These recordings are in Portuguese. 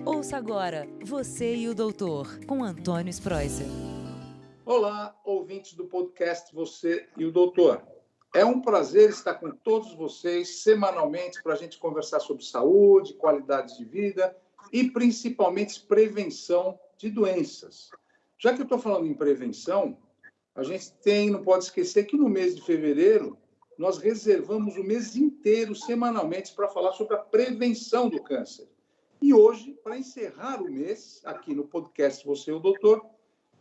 Ouça agora Você e o Doutor, com Antônio Spreuser. Olá, ouvintes do podcast Você e o Doutor. É um prazer estar com todos vocês semanalmente para a gente conversar sobre saúde, qualidade de vida e principalmente prevenção de doenças. Já que eu estou falando em prevenção, a gente não pode esquecer que no mês de fevereiro nós reservamos o mês inteiro, semanalmente, para falar sobre a prevenção do câncer. E hoje, para encerrar o mês, aqui no podcast Você e o Doutor,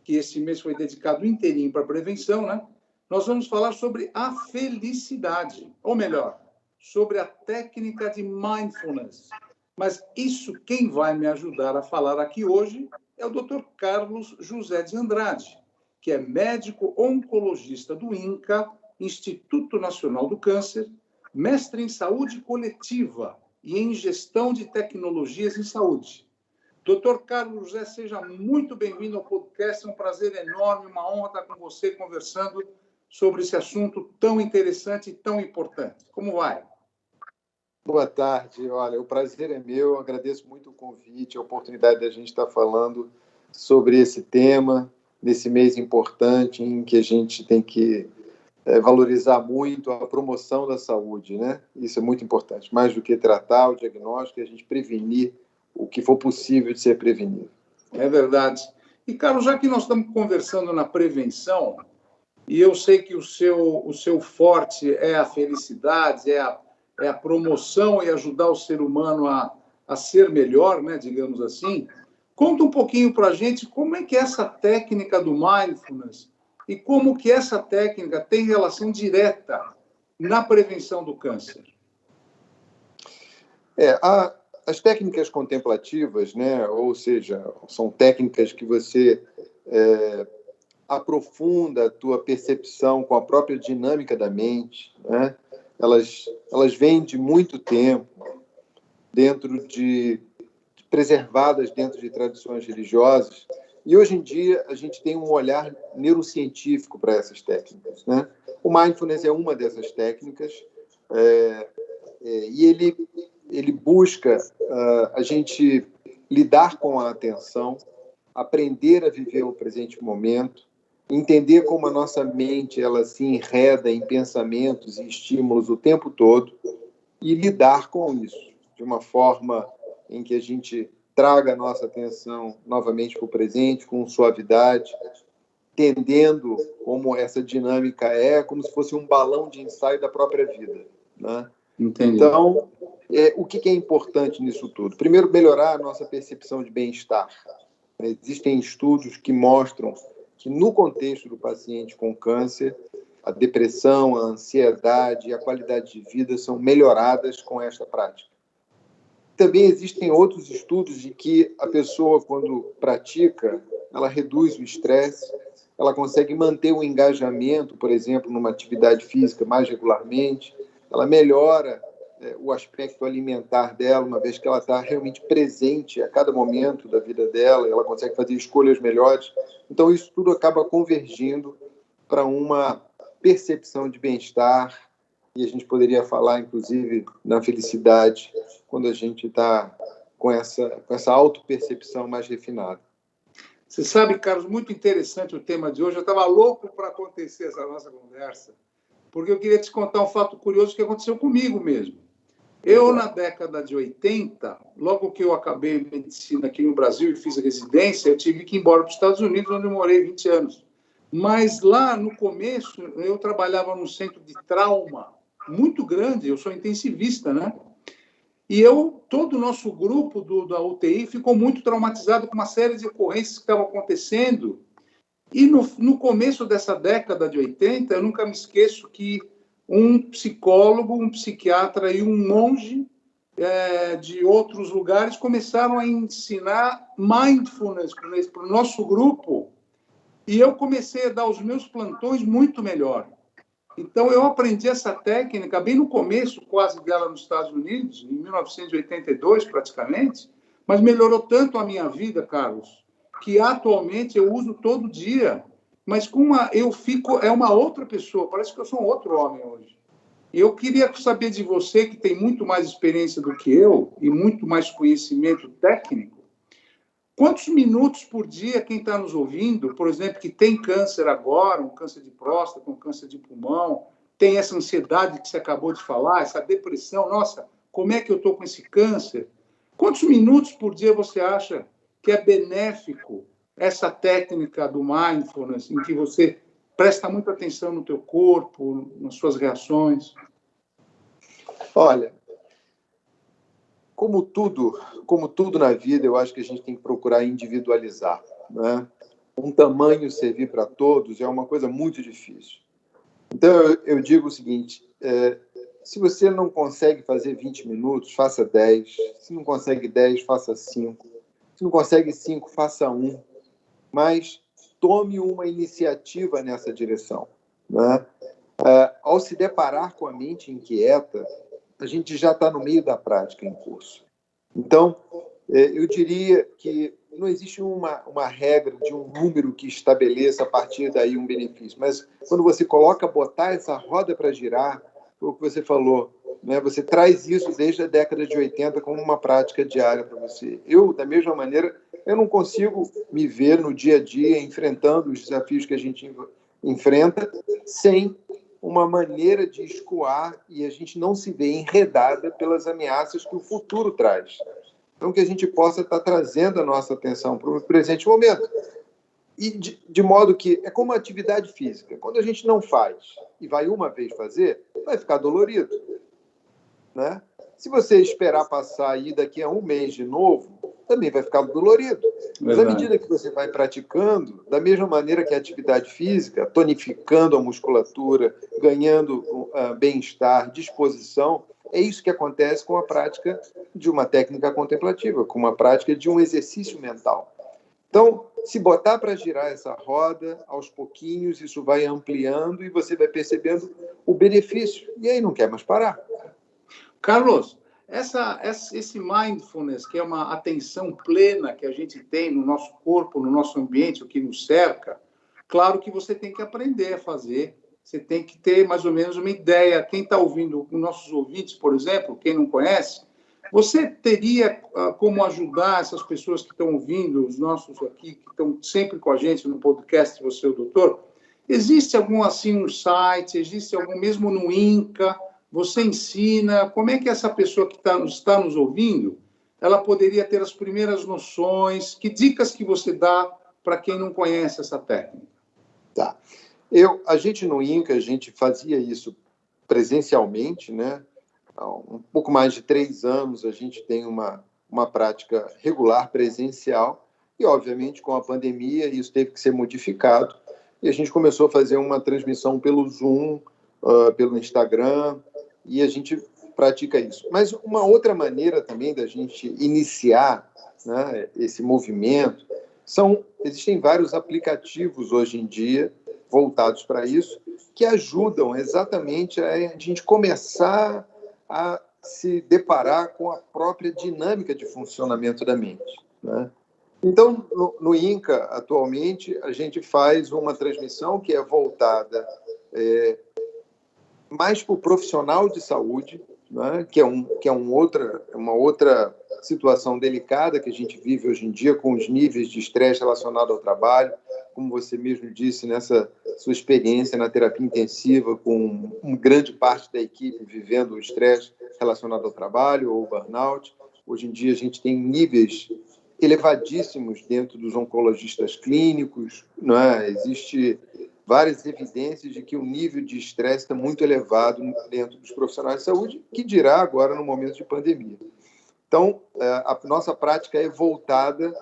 que esse mês foi dedicado inteirinho para a prevenção, né? Nós vamos falar sobre a felicidade, ou melhor, sobre a técnica de mindfulness. Mas isso quem vai me ajudar a falar aqui hoje é o Dr. Carlos José de Andrade, que é médico oncologista do INCA, Instituto Nacional do Câncer, mestre em saúde coletiva e em gestão de tecnologias em saúde. Doutor Carlos José, seja muito bem-vindo ao podcast. É um prazer enorme, uma honra estar com você conversando sobre esse assunto tão interessante e tão importante. Como vai? Boa tarde. Olha, o prazer é meu. Eu agradeço muito o convite, a oportunidade da gente estar falando sobre esse tema, nesse mês importante em que a gente tem que valorizar muito a promoção da saúde, né? Isso é muito importante. Mais do que tratar o diagnóstico, a gente prevenir o que for possível de ser prevenido. É verdade. E, Carlos, já que nós estamos conversando na prevenção, e eu sei que o seu forte é a felicidade, é a promoção e ajudar o ser humano a ser melhor, né, digamos assim, conta um pouquinho para a gente como é que é essa técnica do mindfulness e como que essa técnica tem relação direta na prevenção do câncer. As técnicas contemplativas, né, ou seja, são técnicas que você aprofunda a tua percepção com a própria dinâmica da mente, né? Elas vêm de muito tempo, preservadas dentro de tradições religiosas, e hoje em dia a gente tem um olhar neurocientífico para essas técnicas, né? O mindfulness é uma dessas técnicas, e ele busca a gente lidar com a atenção, aprender a viver o presente momento, entender como a nossa mente ela se enreda em pensamentos e estímulos o tempo todo e lidar com isso de uma forma em que a gente traga a nossa atenção novamente para o presente, com suavidade, entendendo como essa dinâmica como se fosse um balão de ensaio da própria vida, né? Entendi. Então, o que é importante nisso tudo? Primeiro, melhorar a nossa percepção de bem-estar. Existem estudos que mostram que, no contexto do paciente com câncer, a depressão, a ansiedade e a qualidade de vida são melhoradas com esta prática. Também existem outros estudos de que a pessoa, quando pratica, ela reduz o estresse, ela consegue manter o engajamento, por exemplo, numa atividade física mais regularmente, ela melhora o aspecto alimentar dela, uma vez que ela está realmente presente a cada momento da vida dela, ela consegue fazer escolhas melhores. Então, isso tudo acaba convergindo para uma percepção de bem-estar, e a gente poderia falar, inclusive, na felicidade, quando a gente está com essa autopercepção mais refinada. Você sabe, Carlos, muito interessante o tema de hoje. Eu estava louco para acontecer essa nossa conversa, porque eu queria te contar um fato curioso que aconteceu comigo mesmo. Eu, na década de 80, logo que eu acabei medicina aqui no Brasil e fiz a residência, eu tive que ir embora para os Estados Unidos, onde eu morei 20 anos. Mas lá, no começo, eu trabalhava num centro de trauma muito grande, eu sou intensivista, né? E todo o nosso grupo da UTI ficou muito traumatizado com uma série de ocorrências que estavam acontecendo. E no começo dessa década de 80, eu nunca me esqueço que um psicólogo, um psiquiatra e um monge de outros lugares começaram a ensinar mindfulness para o nosso grupo, e eu comecei a dar os meus plantões muito melhor. Então, eu aprendi essa técnica bem no começo, quase dela nos Estados Unidos, em 1982, praticamente, mas melhorou tanto a minha vida, Carlos, que atualmente eu uso todo dia, mas é uma outra pessoa, parece que eu sou um outro homem hoje. Eu queria saber de você, que tem muito mais experiência do que eu e muito mais conhecimento técnico, Quantos minutos por dia quem está nos ouvindo, por exemplo, que tem câncer agora, um câncer de próstata, um câncer de pulmão, tem essa ansiedade que você acabou de falar, essa depressão, nossa, como é que eu estou com esse câncer? Quantos minutos por dia você acha que é benéfico essa técnica do mindfulness, em que você presta muita atenção no teu corpo, nas suas reações? Olha, como tudo na vida, eu acho que a gente tem que procurar individualizar, né? Um tamanho servir para todos é uma coisa muito difícil. Então, eu digo o seguinte, se você não consegue fazer 20 minutos, faça 10. Se não consegue 10, faça 5. Se não consegue 5, faça 1. Mas tome uma iniciativa nessa direção, né? Ao se deparar com a mente inquieta, a gente já está no meio da prática em curso. Então, eu diria que não existe uma regra de um número que estabeleça a partir daí um benefício, mas quando você botar essa roda para girar, foi o que você falou, né? Você traz isso desde a década de 80 como uma prática diária para você. Eu, da mesma maneira, eu não consigo me ver no dia a dia enfrentando os desafios que a gente enfrenta sem uma maneira de escoar e a gente não se vê enredada pelas ameaças que o futuro traz. Então, que a gente possa estar trazendo a nossa atenção para o presente momento. E de modo que é como a atividade física. Quando a gente não faz e vai uma vez fazer, vai ficar dolorido, né? Se você esperar passar aí daqui a um mês de novo, também vai ficar dolorido. Mas à medida que você vai praticando, da mesma maneira que a atividade física, tonificando a musculatura, ganhando bem-estar, disposição, é isso que acontece com a prática de uma técnica contemplativa, com uma prática de um exercício mental. Então, se botar para girar essa roda, aos pouquinhos, isso vai ampliando e você vai percebendo o benefício. E aí não quer mais parar. Carlos, esse mindfulness, que é uma atenção plena que a gente tem no nosso corpo, no nosso ambiente, o que nos cerca, claro que você tem que aprender a fazer, você tem que ter mais ou menos uma ideia. Quem está ouvindo, os nossos ouvintes, por exemplo, quem não conhece, você teria como ajudar essas pessoas que estão ouvindo, os nossos aqui, que estão sempre com a gente no podcast Você, o Doutor? Existe algum, assim, um site, existe algum, mesmo no INCA, você ensina? Como é que essa pessoa que está nos ouvindo, ela poderia ter as primeiras noções? Que dicas que você dá para quem não conhece essa técnica? Tá. A gente no INCA, a gente fazia isso presencialmente, né? Há um pouco mais de 3 anos a gente tem uma prática regular presencial e, obviamente, com a pandemia isso teve que ser modificado e a gente começou a fazer uma transmissão pelo Zoom, pelo Instagram, e a gente pratica isso. Mas uma outra maneira também da gente iniciar, né, esse movimento, existem vários aplicativos hoje em dia voltados para isso, que ajudam exatamente a gente começar a se deparar com a própria dinâmica de funcionamento da mente, né? Então, no INCA, atualmente, a gente faz uma transmissão que é voltada mais para o profissional de saúde, né? que é uma outra situação delicada que a gente vive hoje em dia com os níveis de estresse relacionado ao trabalho, como você mesmo disse nessa sua experiência na terapia intensiva, com uma grande parte da equipe vivendo o estresse relacionado ao trabalho ou burnout. Hoje em dia a gente tem níveis elevadíssimos dentro dos oncologistas clínicos, não é? Existe várias evidências de que o nível de estresse está muito elevado dentro dos profissionais de saúde, que dirá agora no momento de pandemia. Então, a nossa prática é voltada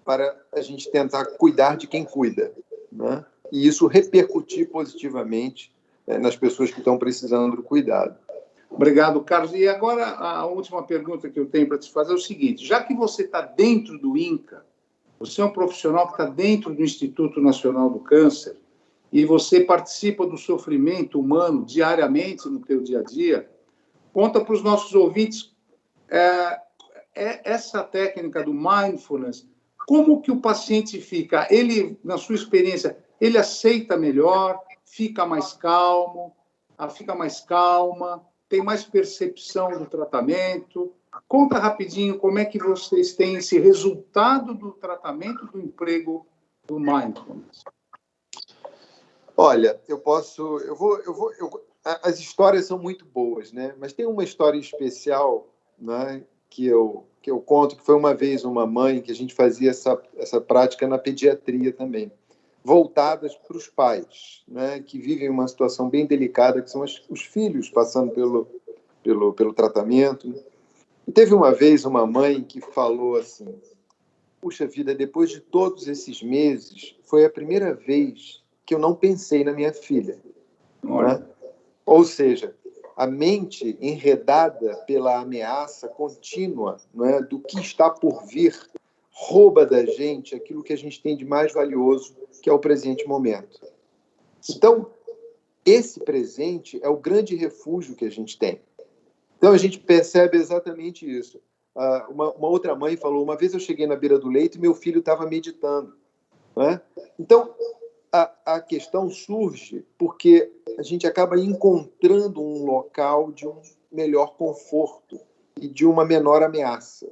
para a gente tentar cuidar de quem cuida, né? E isso repercutir positivamente nas pessoas que estão precisando do cuidado. Obrigado, Carlos. E agora, a última pergunta que eu tenho para te fazer é o seguinte: já que você está dentro do INCA, você é um profissional que está dentro do Instituto Nacional do Câncer, e você participa do sofrimento humano diariamente no teu dia a dia, conta para os nossos ouvintes essa técnica do mindfulness, como que o paciente fica? Ele, na sua experiência, ele aceita melhor, fica mais calmo, fica mais calma, tem mais percepção do tratamento? Conta rapidinho como é que vocês têm esse resultado do tratamento do emprego do Mindfulness. Olha, as histórias são muito boas, né? Mas tem uma história especial, né, que eu conto, que foi uma vez uma mãe que a gente fazia essa prática na pediatria também, voltadas para os pais, né, que vivem uma situação bem delicada, que são os filhos passando pelo tratamento. E teve uma vez uma mãe que falou assim: puxa vida, depois de todos esses meses, foi a primeira vez que eu não pensei na minha filha. Né? Ou seja, a mente enredada pela ameaça contínua, né, do que está por vir, rouba da gente aquilo que a gente tem de mais valioso, que é o presente momento. Então, esse presente é o grande refúgio que a gente tem. Então, a gente percebe exatamente isso. Uma outra mãe falou: uma vez eu cheguei na beira do leito e meu filho estava meditando. Né? Então, a questão surge porque a gente acaba encontrando um local de um melhor conforto e de uma menor ameaça.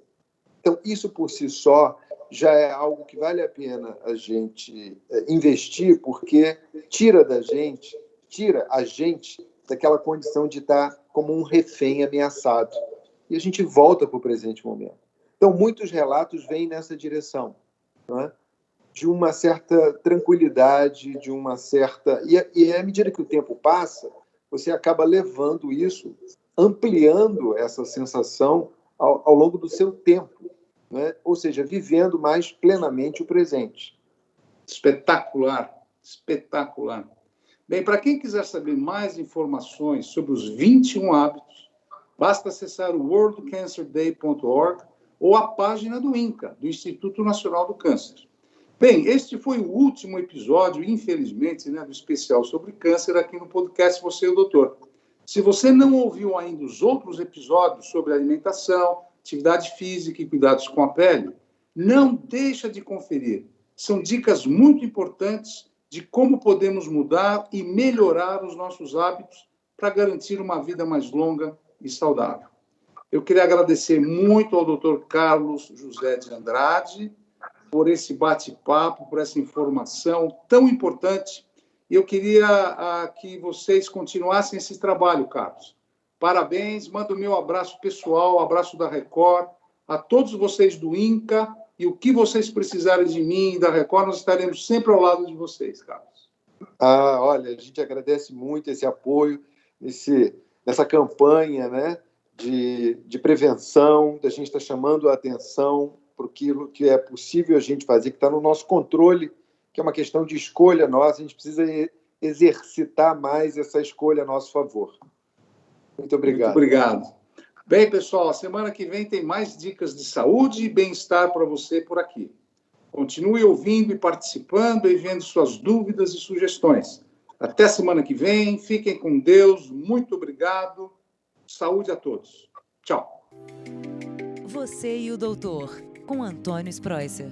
Então, isso por si só já é algo que vale a pena a gente investir, porque tira a gente daquela condição de estar como um refém ameaçado. E a gente volta para o presente momento. Então, muitos relatos vêm nessa direção, não é? De uma certa tranquilidade, de uma certa... E à medida que o tempo passa, você acaba levando isso, ampliando essa sensação ao longo do seu tempo, né? Ou seja, vivendo mais plenamente o presente. Espetacular, espetacular. Bem, para quem quiser saber mais informações sobre os 21 hábitos, basta acessar o worldcancerday.org ou a página do INCA, do Instituto Nacional do Câncer. Bem, este foi o último episódio, infelizmente, né, do especial sobre câncer aqui no podcast Você e o Doutor. Se você não ouviu ainda os outros episódios sobre alimentação, atividade física e cuidados com a pele, não deixa de conferir. São dicas muito importantes de como podemos mudar e melhorar os nossos hábitos para garantir uma vida mais longa e saudável. Eu queria agradecer muito ao Dr. Carlos José de Andrade por esse bate-papo, por essa informação tão importante. E eu queria que vocês continuassem esse trabalho, Carlos. Parabéns, mando o meu abraço pessoal, abraço da Record, a todos vocês do INCA, e o que vocês precisarem de mim e da Record, nós estaremos sempre ao lado de vocês, Carlos. Olha, a gente agradece muito esse apoio, nessa campanha, né, de prevenção, da gente estar chamando a atenção para aquilo que é possível a gente fazer, que está no nosso controle, que é uma questão de escolha nossa, a gente precisa exercitar mais essa escolha a nosso favor. Muito obrigado. Muito obrigado. Bem, pessoal, a semana que vem tem mais dicas de saúde e bem-estar para você por aqui. Continue ouvindo e participando e vendo suas dúvidas e sugestões. Até semana que vem, fiquem com Deus, muito obrigado, saúde a todos. Tchau. Você e o Doutor, com Antônio Spreuser.